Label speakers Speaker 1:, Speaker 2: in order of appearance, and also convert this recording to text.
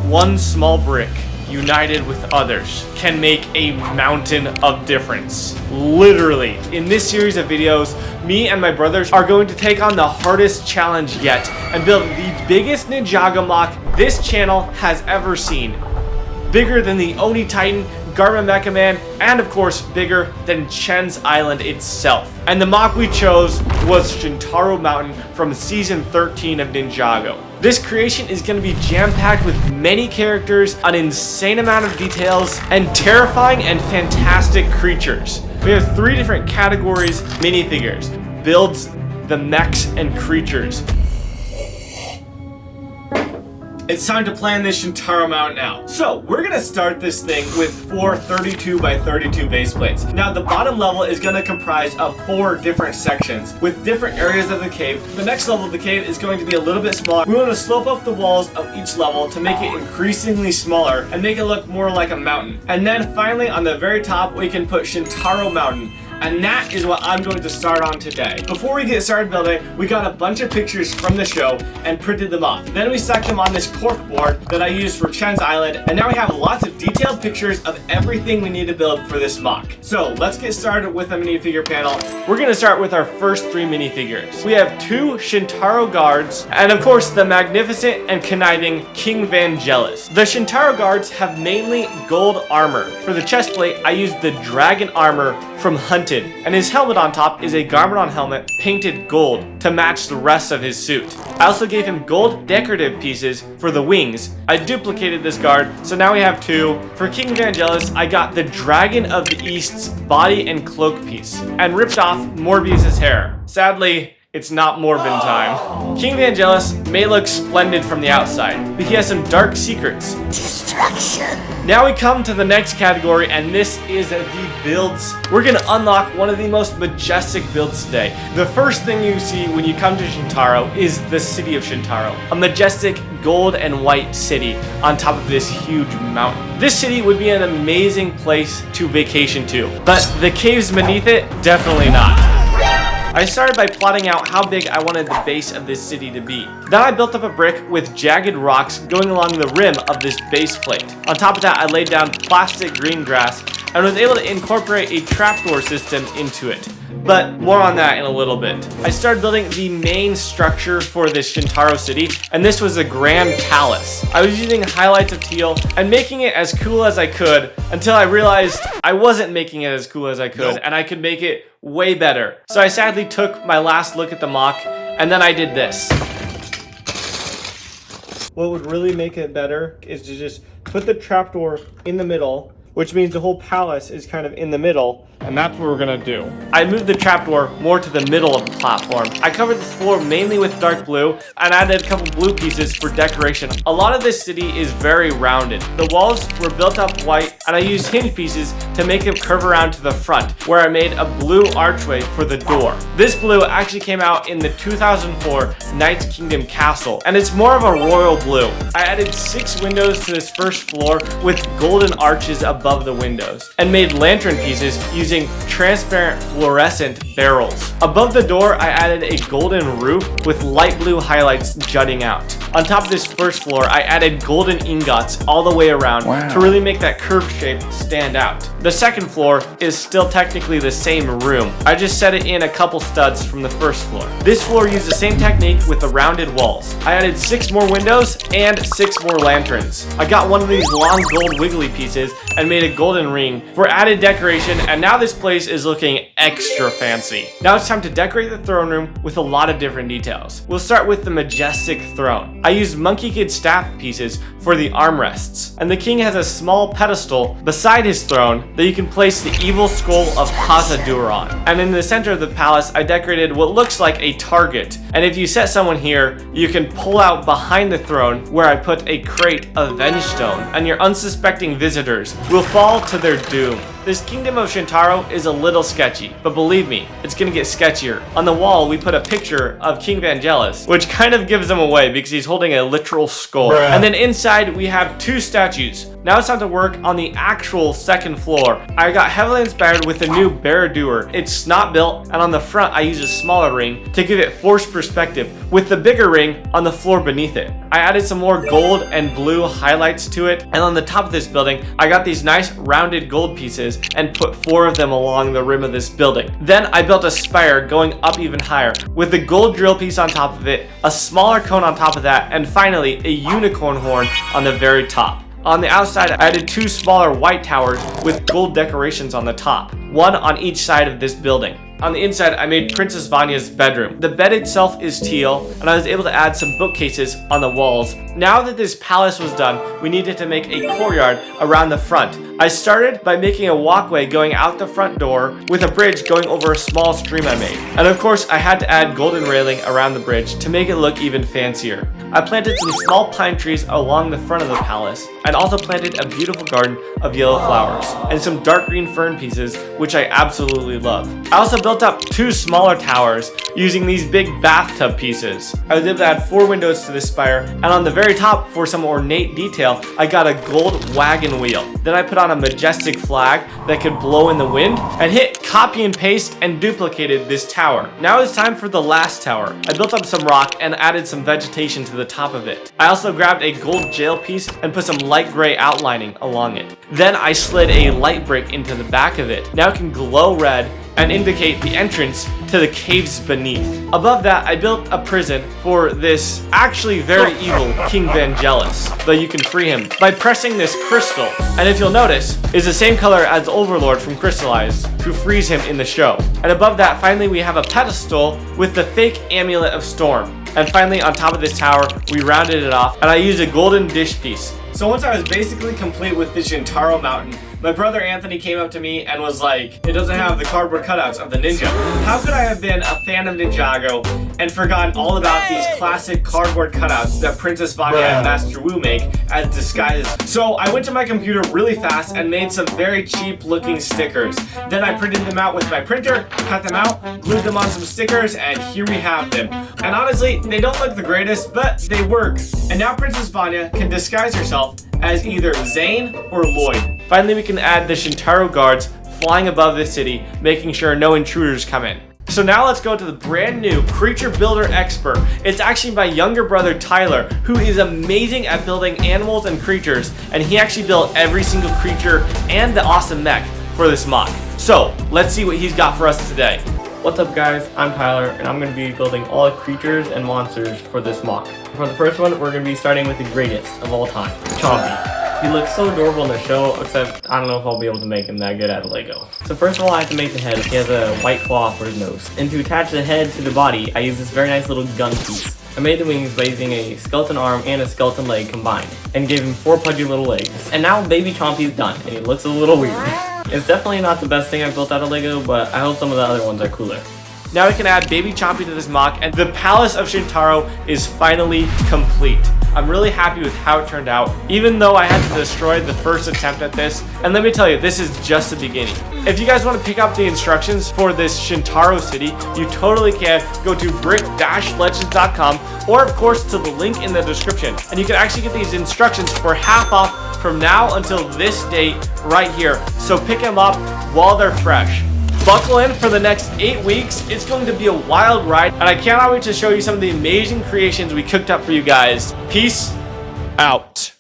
Speaker 1: One small brick united with others can make a mountain of difference. Literally. In this series of videos, me and my brothers are going to take on the hardest challenge yet and build the biggest Ninjago MOC this channel has ever seen. Bigger than the Oni Titan, Garma Mecha Man, and of course bigger than Chen's Island itself. And the MOC we chose was Shintaro Mountain from season 13 of Ninjago. This creation is going to be jam-packed with many characters, an insane amount of details, and terrifying and fantastic creatures. We have 3 different categories: minifigures, builds, the mechs, and creatures. It's time to plan this Shintaro Mountain out. So we're gonna start this thing with 4 32 by 32 base plates. Now the bottom level is gonna comprise of 4 different sections with different areas of the cave. The next level of the cave is going to be a little bit smaller. We want to slope up the walls of each level to make it increasingly smaller and make it look more like a mountain. And then finally on the very top we can put Shintaro Mountain. And that is what I'm going to start on today. Before we get started building, we got a bunch of pictures from the show and printed them off. Then we stuck them on this cork board that I used for Chen's Island, and now we have lots of detailed pictures of everything we need to build for this MOC. So let's get started with a minifigure panel. We're gonna start with our first 3 minifigures. We have 2 Shintaro guards, and of course the magnificent and conniving King Vangelis. The Shintaro guards have mainly gold armor. For the chest plate, I used the dragon armor from Hunted, and his helmet on top is a Garmadon helmet painted gold to match the rest of his suit. I also gave him gold decorative pieces for the wings. I duplicated this guard, so now we have 2. For King Vangelis, I got the Dragon of the East's body and cloak piece, and ripped off Morbius's hair. Sadly, it's not Morbin time. King Vangelis may look splendid from the outside, but he has some dark secrets. Destruction. Now we come to the next category, and this is the builds. We're gonna unlock one of the most majestic builds today. The first thing you see when you come to Shintaro is the city of Shintaro, a majestic gold and white city on top of this huge mountain. This city would be an amazing place to vacation to, but the caves beneath it, definitely not. I started by plotting out how big I wanted the base of this city to be. Then I built up a brick with jagged rocks going along the rim of this base plate. On top of that, I laid down plastic green grass and was able to incorporate a trapdoor system into it. But more on that in a little bit. I started building the main structure for this Shintaro city, and this was a grand palace. I was using highlights of teal and making it as cool as I could until I realized I wasn't making it as cool as I could, and I could make it way better. So I sadly took my last look at the MOC, and then I did this. What would really make it better is to just put the trapdoor in the middle, which means the whole palace is kind of in the middle, and that's what we're gonna do. I moved the trapdoor more to the middle of the platform. I covered this floor mainly with dark blue, and added a couple blue pieces for decoration. A lot of this city is very rounded. The walls were built up white, and I used hinge pieces to make it curve around to the front, where I made a blue archway for the door. This blue actually came out in the 2004 Knight's Kingdom Castle, and it's more of a royal blue. I added 6 windows to this first floor with golden arches above the windows, and made lantern pieces using transparent fluorescent barrels. Above the door, I added a golden roof with light blue highlights jutting out. On top of this first floor, I added golden ingots all the way around to really make that curved shape stand out. The second floor is still technically the same room. I just set it in a couple studs from the first floor. This floor used the same technique with the rounded walls. I added 6 more windows and 6 more lanterns. I got one of these long gold wiggly pieces and made a golden ring for added decoration, and now this place is looking extra fancy. Now it's time to decorate the throne room with a lot of different details. We'll start with the majestic throne. I used Monkey Kid staff pieces for the armrests, and the king has a small pedestal beside his throne that you can place the evil skull of Hazadur on. And in the center of the palace, I decorated what looks like a target, and if you set someone here, you can pull out behind the throne where I put a crate of Vengestone, and your unsuspecting visitors will fall to their doom. This Kingdom of Shintaro is a little sketchy, but believe me, it's gonna get sketchier. On the wall, we put a picture of King Vangelis, which kind of gives him away because he's holding a literal skull. And then inside, we have 2 statues. Now it's time to work on the actual second floor. I got heavily inspired with the new Barradoor. It's not built, and on the front I use a smaller ring to give it forced perspective, with the bigger ring on the floor beneath it. I added some more gold and blue highlights to it, and on the top of this building I got these nice rounded gold pieces and put 4 of them along the rim of this building. Then I built a spire going up even higher with the gold drill piece on top of it, a smaller cone on top of that, and finally a unicorn horn on the very top. On the outside, I added 2 smaller white towers with gold decorations on the top, one on each side of this building. On the inside, I made Princess Vanya's bedroom. The bed itself is teal, and I was able to add some bookcases on the walls. Now that this palace was done, we needed to make a courtyard around the front. I started by making a walkway going out the front door with a bridge going over a small stream I made. And of course, I had to add golden railing around the bridge to make it look even fancier. I planted some small pine trees along the front of the palace, and also planted a beautiful garden of yellow flowers and some dark green fern pieces, which I absolutely love. I also built up 2 smaller towers using these big bathtub pieces. I was able to add 4 windows to this spire, and on the very top, for some ornate detail, I got a gold wagon wheel. Then I put on a majestic flag that could blow in the wind, and hit copy and paste and duplicated this tower. Now it's time for the last tower. I built up some rock and added some vegetation to the top of it. I also grabbed a gold jail piece and put some light gray outlining along it. Then I slid a light brick into the back of it. Now it can glow red and indicate the entrance to the caves beneath. Above that, I built a prison for this actually very evil King Vangelis, though you can free him by pressing this crystal. And if you'll notice, is the same color as Overlord from Crystallized, who frees him in the show. And above that, finally, we have a pedestal with the fake Amulet of Storm. And finally, on top of this tower, we rounded it off, and I used a golden dish piece. So once I was basically complete with the Shintaro Mountain, my brother Anthony came up to me and was like, it doesn't have the cardboard cutouts of the ninja. How could I have been a fan of Ninjago and forgotten all about these classic cardboard cutouts that Princess Vanya and Master Wu make as disguises? So I went to my computer really fast and made some very cheap looking stickers. Then I printed them out with my printer, cut them out, glued them on some stickers, and here we have them. And honestly, they don't look the greatest, but they work. And now Princess Vanya can disguise herself as either Zane or Lloyd. Finally, we can add the Shintaro guards flying above the city, making sure no intruders come in. So now let's go to the brand new Creature Builder Expert. It's actually my younger brother Tyler, who is amazing at building animals and creatures, and he actually built every single creature and the awesome mech for this MOC. So let's see what he's got for us today. What's up guys, I'm Tyler, and I'm going to be building all the creatures and monsters for this MOC. For the first one, we're going to be starting with the greatest of all time, Chompy. He looks so adorable in the show, except I don't know if I'll be able to make him that good out of Lego. So first of all, I have to make the head. He has a white claw for his nose. And to attach the head to the body, I use this very nice little gun piece. I made the wings by using a skeleton arm and a skeleton leg combined, and gave him 4 pudgy little legs. And now baby Chompy's done, and he looks a little weird. It's definitely not the best thing I've built out of Lego, but I hope some of the other ones are cooler. Now we can add baby Chompy to this MOC, and the Palace of Shintaro is finally complete. I'm really happy with how it turned out, even though I had to destroy the first attempt at this. And let me tell you, this is just the beginning. If you guys want to pick up the instructions for this Shintaro city, you totally can. Go to brick-legends.com, or of course to the link in the description. And you can actually get these instructions for half off from now until this date right here. So pick them up while they're fresh. Buckle in for the next 8 weeks. It's going to be a wild ride, and I cannot wait to show you some of the amazing creations we cooked up for you guys. Peace out.